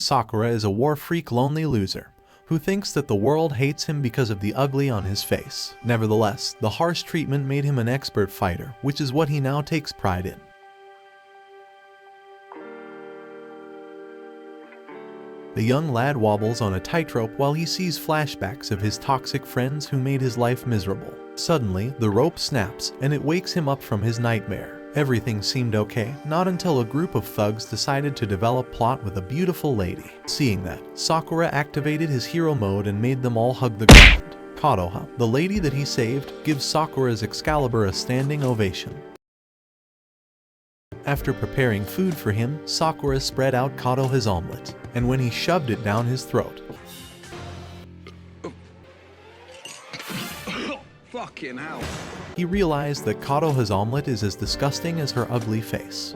Sakura is a war freak lonely loser who thinks that the world hates him because of the ugly on his face. Nevertheless, the harsh treatment made him an expert fighter, which is what he now takes pride in. The young lad wobbles on a tightrope while he sees flashbacks of his toxic friends who made his life miserable. Suddenly, the rope snaps and it wakes him up from his nightmare. Everything seemed okay, not until a group of thugs decided to develop plot with a beautiful lady. Seeing that, Sakura activated his hero mode and made them all hug the ground. Konoha, the lady that he saved, gives Sakura's Excalibur a standing ovation. After preparing food for him, Sakura spread out Konoha's omelet, and when he shoved it down his throat, fucking hell. He realized that Konoha's omelet is as disgusting as her ugly face.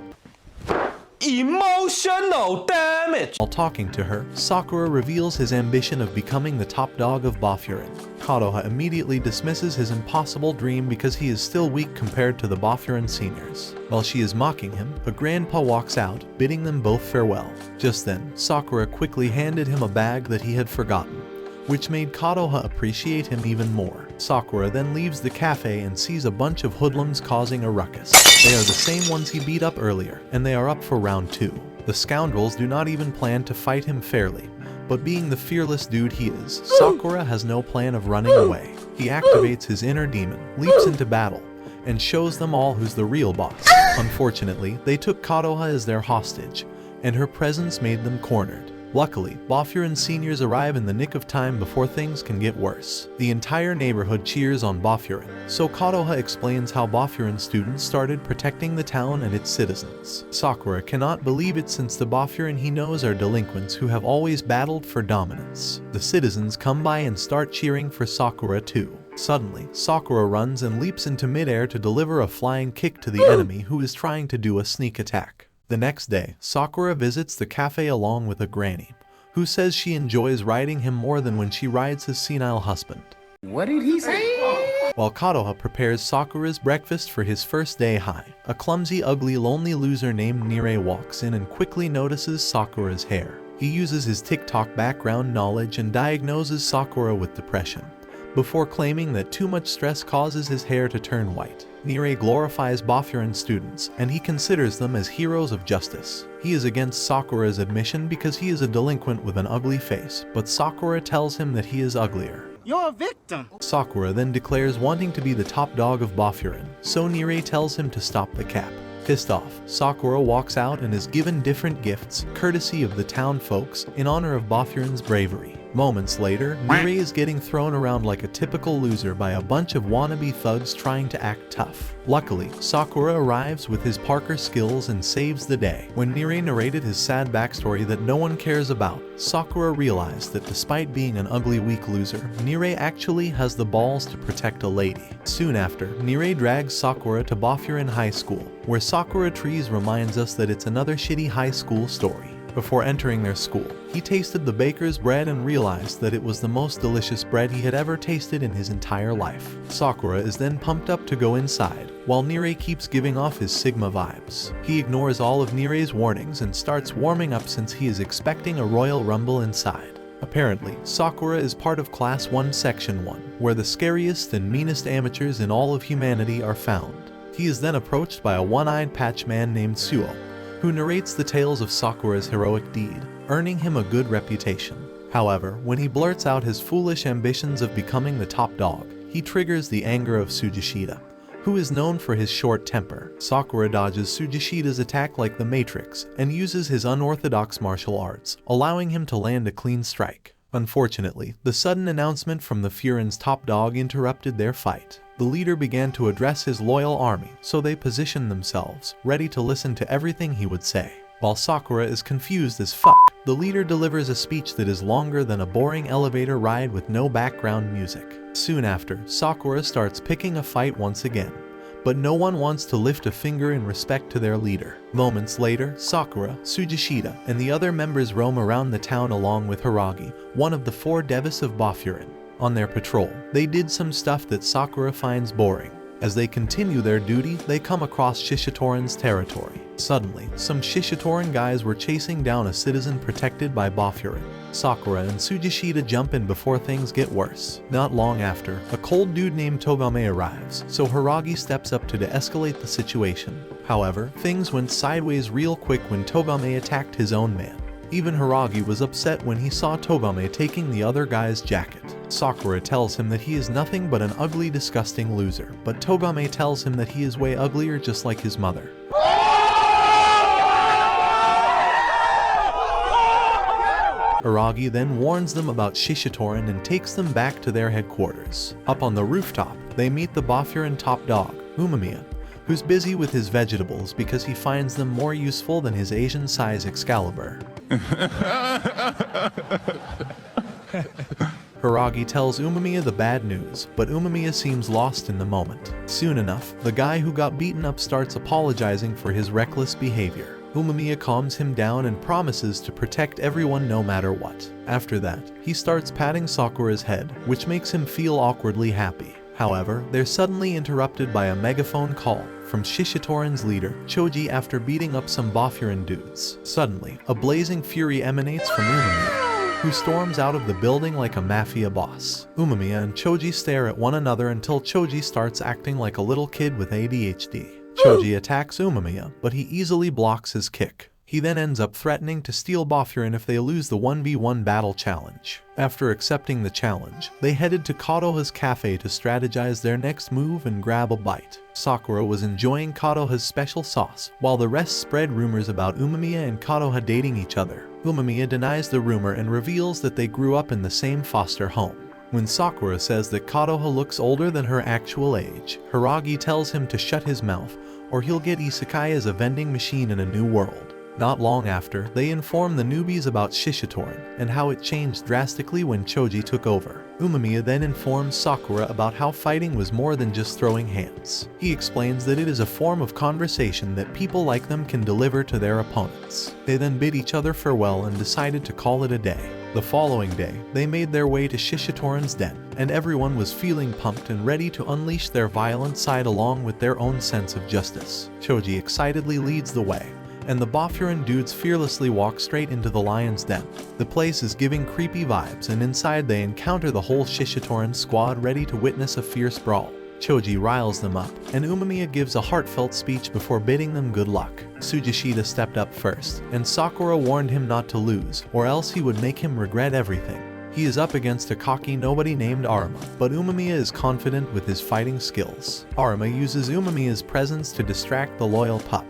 Emotional damage! While talking to her, Sakura reveals his ambition of becoming the top dog of Baurin. Konoha immediately dismisses his impossible dream because he is still weak compared to the Baurin seniors. While she is mocking him, a grandpa walks out, bidding them both farewell. Just then, Sakura quickly handed him a bag that he had forgotten, which made Konoha appreciate him even more. Sakura then leaves the cafe and sees a bunch of hoodlums causing a ruckus. They are the same ones he beat up earlier, and they are up for round 2. The scoundrels do not even plan to fight him fairly, but being the fearless dude he is, Sakura has no plan of running away. He activates his inner demon, leaps into battle, and shows them all who's the real boss. Unfortunately, they took Konoha as their hostage, and her presence made them cornered. Luckily, Baurin seniors arrive in the nick of time before things can get worse. The entire neighborhood cheers on Baurin, so Konoha explains how Baurin students started protecting the town and its citizens. Sakura cannot believe it since the Baurin he knows are delinquents who have always battled for dominance. The citizens come by and start cheering for Sakura too. Suddenly, Sakura runs and leaps into midair to deliver a flying kick to the enemy who is trying to do a sneak attack. The next day, Sakura visits the cafe along with a granny, who says she enjoys riding him more than when she rides his senile husband. What did he say? While Konoha prepares Sakura's breakfast for his first day high, a clumsy, ugly, lonely loser named Nire walks in and quickly notices Sakura's hair. He uses his TikTok background knowledge and diagnoses Sakura with depression, before claiming that too much stress causes his hair to turn white. Nire glorifies Baurin students, and he considers them as heroes of justice. He is against Sakura's admission because he is a delinquent with an ugly face, but Sakura tells him that he is uglier. You're a victim! Sakura then declares wanting to be the top dog of Baurin, so Nire tells him to stop the cap. Pissed off, Sakura walks out and is given different gifts, courtesy of the town folks, in honor of Baurin's bravery. Moments later, Nire is getting thrown around like a typical loser by a bunch of wannabe thugs trying to act tough. Luckily, Sakura arrives with his Parker skills and saves the day. When Nire narrated his sad backstory that no one cares about, Sakura realized that despite being an ugly weak loser, Nire actually has the balls to protect a lady. Soon after, Nire drags Sakura to Baurin High School, where Sakura Trees reminds us that it's another shitty high school story. Before entering their school, he tasted the baker's bread and realized that it was the most delicious bread he had ever tasted in his entire life. Sakura is then pumped up to go inside, while Nire keeps giving off his Sigma vibes. He ignores all of Nire's warnings and starts warming up since he is expecting a royal rumble inside. Apparently, Sakura is part of Class 1 Section 1, where the scariest and meanest amateurs in all of humanity are found. He is then approached by a one-eyed patch man named Suo, who narrates the tales of Sakura's heroic deed, earning him a good reputation. However, when he blurts out his foolish ambitions of becoming the top dog, he triggers the anger of Tsujishita, who is known for his short temper. Sakura dodges Tsujishita's attack like the Matrix and uses his unorthodox martial arts, allowing him to land a clean strike. Unfortunately, the sudden announcement from the Furin's top dog interrupted their fight. The leader began to address his loyal army, so they positioned themselves, ready to listen to everything he would say. While Sakura is confused as fuck, the leader delivers a speech that is longer than a boring elevator ride with no background music. Soon after, Sakura starts picking a fight once again, but no one wants to lift a finger in respect to their leader. Moments later, Sakura, Tsujishita, and the other members roam around the town along with Heragi, one of the 4 Devis of Baurin. On their patrol, they did some stuff that Sakura finds boring. As they continue their duty, they come across Shishitoran's territory. Suddenly, some Shishitoran guys were chasing down a citizen protected by Baurin. Sakura and Tsujishita jump in before things get worse. Not long after, a cold dude named Togame arrives, so Heragi steps up to de-escalate the situation. However, things went sideways real quick when Togame attacked his own man. Even Heragi was upset when he saw Togame taking the other guy's jacket. Sakura tells him that he is nothing but an ugly, disgusting loser, but Togame tells him that he is way uglier just like his mother. Heragi then warns them about Shishitoran and takes them back to their headquarters. Up on the rooftop, they meet the Baurin top dog, Umemiya, who's busy with his vegetables because he finds them more useful than his Asian-size Excalibur. Heragi tells Umemiya the bad news, but Umemiya seems lost in the moment. Soon enough, the guy who got beaten up starts apologizing for his reckless behavior. Umemiya calms him down and promises to protect everyone no matter what. After that, he starts patting Sakura's head, which makes him feel awkwardly happy. However, they're suddenly interrupted by a megaphone call from Shishitoran's leader, Choji, after beating up some Baurin dudes. Suddenly, a blazing fury emanates from Umemiya, who storms out of the building like a mafia boss. Umemiya and Choji stare at one another until Choji starts acting like a little kid with ADHD. Choji attacks Umemiya, but he easily blocks his kick. He then ends up threatening to steal Baurin if they lose the 1v1 battle challenge. After accepting the challenge, they headed to Kadoha's cafe to strategize their next move and grab a bite. Sakura was enjoying Kadoha's special sauce, while the rest spread rumors about Umemiya and Kadoha dating each other. Umemiya denies the rumor and reveals that they grew up in the same foster home. When Sakura says that Kadoha looks older than her actual age, Heragi tells him to shut his mouth, or he'll get isekai as a vending machine in a new world. Not long after, they inform the newbies about Shishitoran and how it changed drastically when Choji took over. Umemiya then informs Sakura about how fighting was more than just throwing hands. He explains that it is a form of conversation that people like them can deliver to their opponents. They then bid each other farewell and decided to call it a day. The following day, they made their way to Shishitoran's den, and everyone was feeling pumped and ready to unleash their violent side along with their own sense of justice. Choji excitedly leads the way, and the Baurin dudes fearlessly walk straight into the lion's den. The place is giving creepy vibes, and inside they encounter the whole Shishitoran squad ready to witness a fierce brawl. Choji riles them up, and Umemiya gives a heartfelt speech before bidding them good luck. Tsujishita stepped up first, and Sakura warned him not to lose, or else he would make him regret everything. He is up against a cocky nobody named Arima, but Umemiya is confident with his fighting skills. Arima uses Umemiya's presence to distract the loyal pup,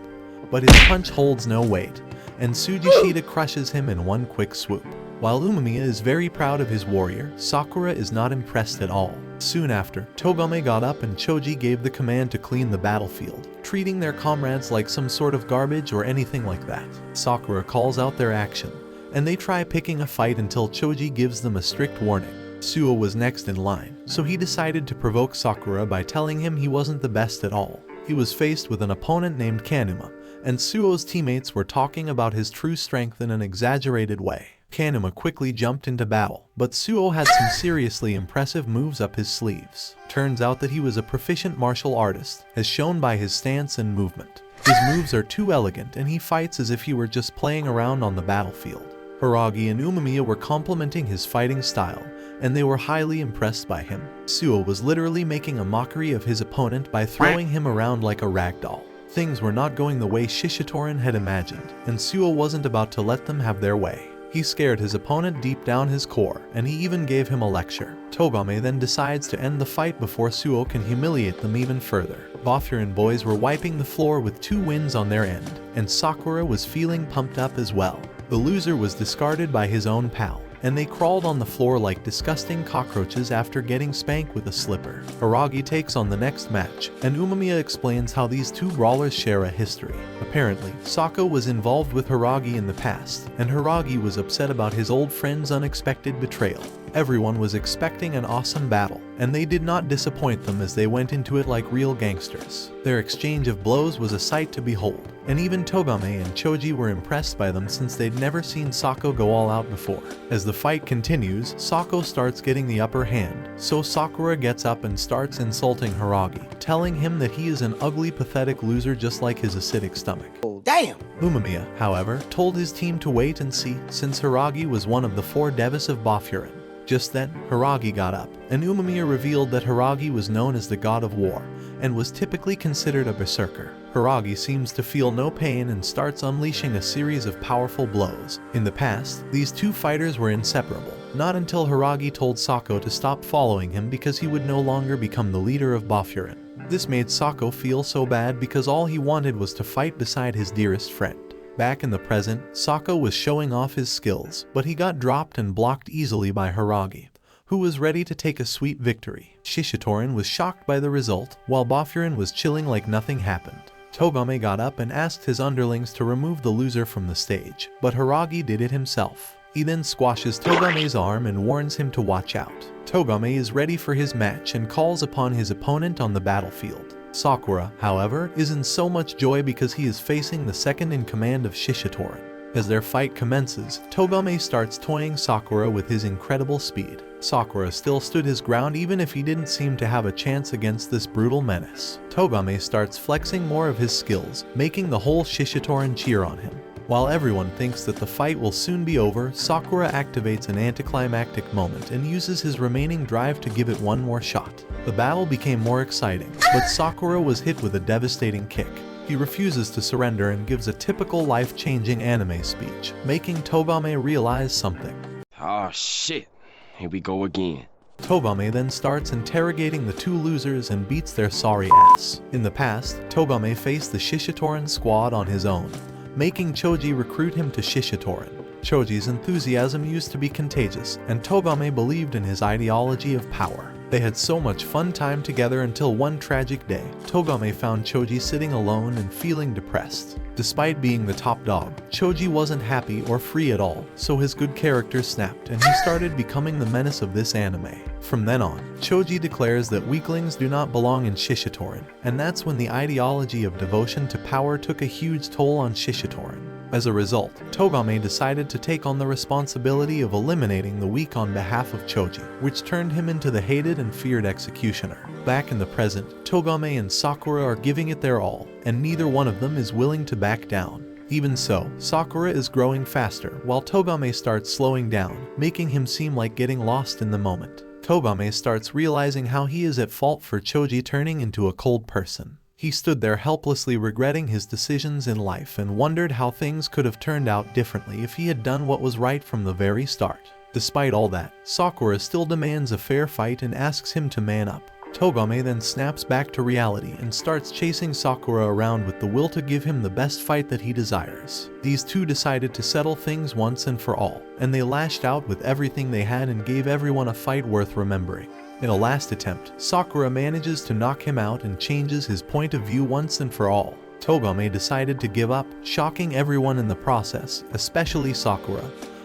but his punch holds no weight, and Tsujishita crushes him in one quick swoop. While Umemiya is very proud of his warrior, Sakura is not impressed at all. Soon after, Togame got up and Choji gave the command to clean the battlefield, treating their comrades like some sort of garbage or anything like that. Sakura calls out their action, and they try picking a fight until Choji gives them a strict warning. Suo was next in line, so he decided to provoke Sakura by telling him he wasn't the best at all. He was faced with an opponent named Kanuma, and Suo's teammates were talking about his true strength in an exaggerated way. Kanuma quickly jumped into battle, but Suo had some seriously impressive moves up his sleeves. Turns out that he was a proficient martial artist, as shown by his stance and movement. His moves are too elegant, and he fights as if he were just playing around on the battlefield. Heragi and Umemiya were complimenting his fighting style, and they were highly impressed by him. Suo was literally making a mockery of his opponent by throwing him around like a ragdoll. Things were not going the way Shishitoran had imagined, and Suo wasn't about to let them have their way. He scared his opponent deep down his core, and he even gave him a lecture. Togame then decides to end the fight before Suo can humiliate them even further. Baurin boys were wiping the floor with 2 wins on their end, and Sakura was feeling pumped up as well. The loser was discarded by his own pal, and they crawled on the floor like disgusting cockroaches after getting spanked with a slipper. Heragi takes on the next match, and Umemiya explains how these 2 brawlers share a history. Apparently, Sako was involved with Heragi in the past, and Heragi was upset about his old friend's unexpected betrayal. Everyone was expecting an awesome battle, and they did not disappoint them as they went into it like real gangsters. Their exchange of blows was a sight to behold, and even Togame and Choji were impressed by them since they'd never seen Sako go all out before. As the fight continues, Sako starts getting the upper hand, so Sakura gets up and starts insulting Heragi, telling him that he is an ugly, pathetic loser just like his acidic stomach. Oh, damn! Umemiya, however, told his team to wait and see, since Heragi was one of the 4 Devis of Baurin. Just then, Heragi got up, and Umemiya revealed that Heragi was known as the god of war, and was typically considered a berserker. Heragi seems to feel no pain and starts unleashing a series of powerful blows. In the past, these two fighters were inseparable, not until Heragi told Sako to stop following him because he would no longer become the leader of Baurin. This made Sako feel so bad because all he wanted was to fight beside his dearest friend. Back in the present, Sako was showing off his skills, but he got dropped and blocked easily by Heragi, who was ready to take a sweet victory. Shishitorin was shocked by the result, while Baurin was chilling like nothing happened. Togame got up and asked his underlings to remove the loser from the stage, but Heragi did it himself. He then squashes Togame's arm and warns him to watch out. Togame is ready for his match and calls upon his opponent on the battlefield. Sakura, however, is in so much joy because he is facing the second in command of Shishitorin. As their fight commences, Togame starts toying Sakura with his incredible speed. Sakura still stood his ground even if he didn't seem to have a chance against this brutal menace. Togame starts flexing more of his skills, making the whole Shishitorin cheer on him. While everyone thinks that the fight will soon be over, Sakura activates an anticlimactic moment and uses his remaining drive to give it one more shot. The battle became more exciting, but Sakura was hit with a devastating kick. He refuses to surrender and gives a typical life-changing anime speech, making Togame realize something. Oh shit, here we go again. Togame then starts interrogating the two losers and beats their sorry ass. In the past, Togame faced the Shishitorin squad on his own, making Choji recruit him to Shishitorin. Choji's enthusiasm used to be contagious, and Togame believed in his ideology of power. They had so much fun time together until one tragic day, Togame found Choji sitting alone and feeling depressed. Despite being the top dog, Choji wasn't happy or free at all, so his good character snapped and he started becoming the menace of this anime. From then on, Choji declares that weaklings do not belong in Shishitorin, and that's when the ideology of devotion to power took a huge toll on Shishitorin. As a result, Togame decided to take on the responsibility of eliminating the weak on behalf of Choji, which turned him into the hated and feared executioner. Back in the present, Togame and Sakura are giving it their all, and neither one of them is willing to back down. Even so, Sakura is growing faster, while Togame starts slowing down, making him seem like getting lost in the moment. Togame starts realizing how he is at fault for Choji turning into a cold person. He stood there helplessly regretting his decisions in life and wondered how things could have turned out differently if he had done what was right from the very start. Despite all that, Sakura still demands a fair fight and asks him to man up. Togame then snaps back to reality and starts chasing Sakura around with the will to give him the best fight that he desires. These two decided to settle things once and for all, and they lashed out with everything they had and gave everyone a fight worth remembering. In a last attempt, Sakura manages to knock him out and changes his point of view once and for all. Togame decided to give up, shocking everyone in the process, especially Sakura,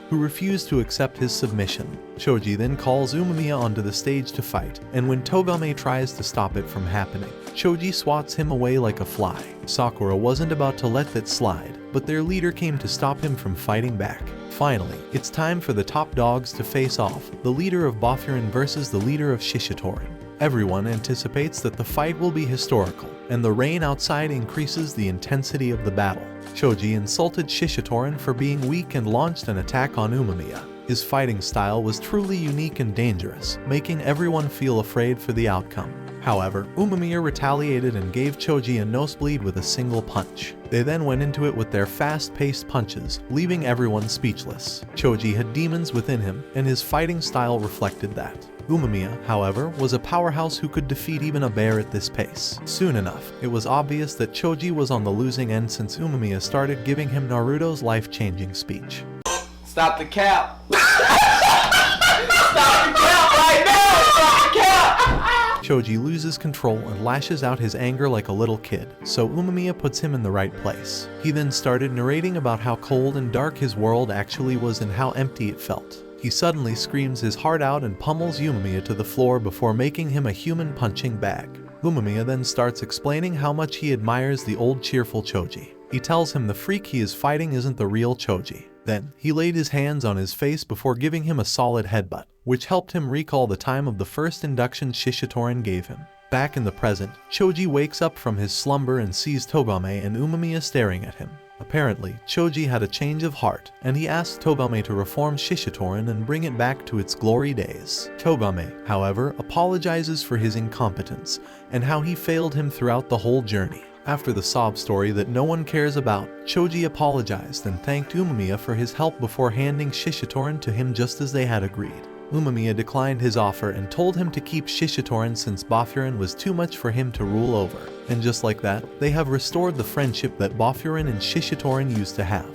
who refused to accept his submission. Choji then calls Umemiya onto the stage to fight, and when Togame tries to stop it from happening, Choji swats him away like a fly. Sakura wasn't about to let that slide, but their leader came to stop him from fighting back. Finally, it's time for the top dogs to face off, the leader of Baurin versus the leader of Shishitorin. Everyone anticipates that the fight will be historical, and the rain outside increases the intensity of the battle. Choji insulted Shishitorin for being weak and launched an attack on Umemiya. His fighting style was truly unique and dangerous, making everyone feel afraid for the outcome. However, Umemiya retaliated and gave Choji a nosebleed with a single punch. They then went into it with their fast-paced punches, leaving everyone speechless. Choji had demons within him, and his fighting style reflected that. Umemiya, however, was a powerhouse who could defeat even a bear at this pace. Soon enough, it was obvious that Choji was on the losing end since Umemiya started giving him Naruto's life-changing speech. Stop the cap! Stop the cap right now! Stop the cap! Choji loses control and lashes out his anger like a little kid, so Umemiya puts him in the right place. He then started narrating about how cold and dark his world actually was and how empty it felt. He suddenly screams his heart out and pummels Umemiya to the floor before making him a human punching bag. Umemiya then starts explaining how much he admires the old cheerful Choji. He tells him the freak he is fighting isn't the real Choji. Then, he laid his hands on his face before giving him a solid headbutt, which helped him recall the time of the first induction Shishitoran gave him. Back in the present, Choji wakes up from his slumber and sees Togame and Umemiya staring at him. Apparently, Choji had a change of heart, and he asked Togame to reform Shishitoran and bring it back to its glory days. Togame, however, apologizes for his incompetence, and how he failed him throughout the whole journey. After the sob story that no one cares about, Choji apologized and thanked Umemiya for his help before handing Shishitoran to him just as they had agreed. Umemiya declined his offer and told him to keep Shishitoran since Baurin was too much for him to rule over. And just like that, they have restored the friendship that Baurin and Shishitoran used to have.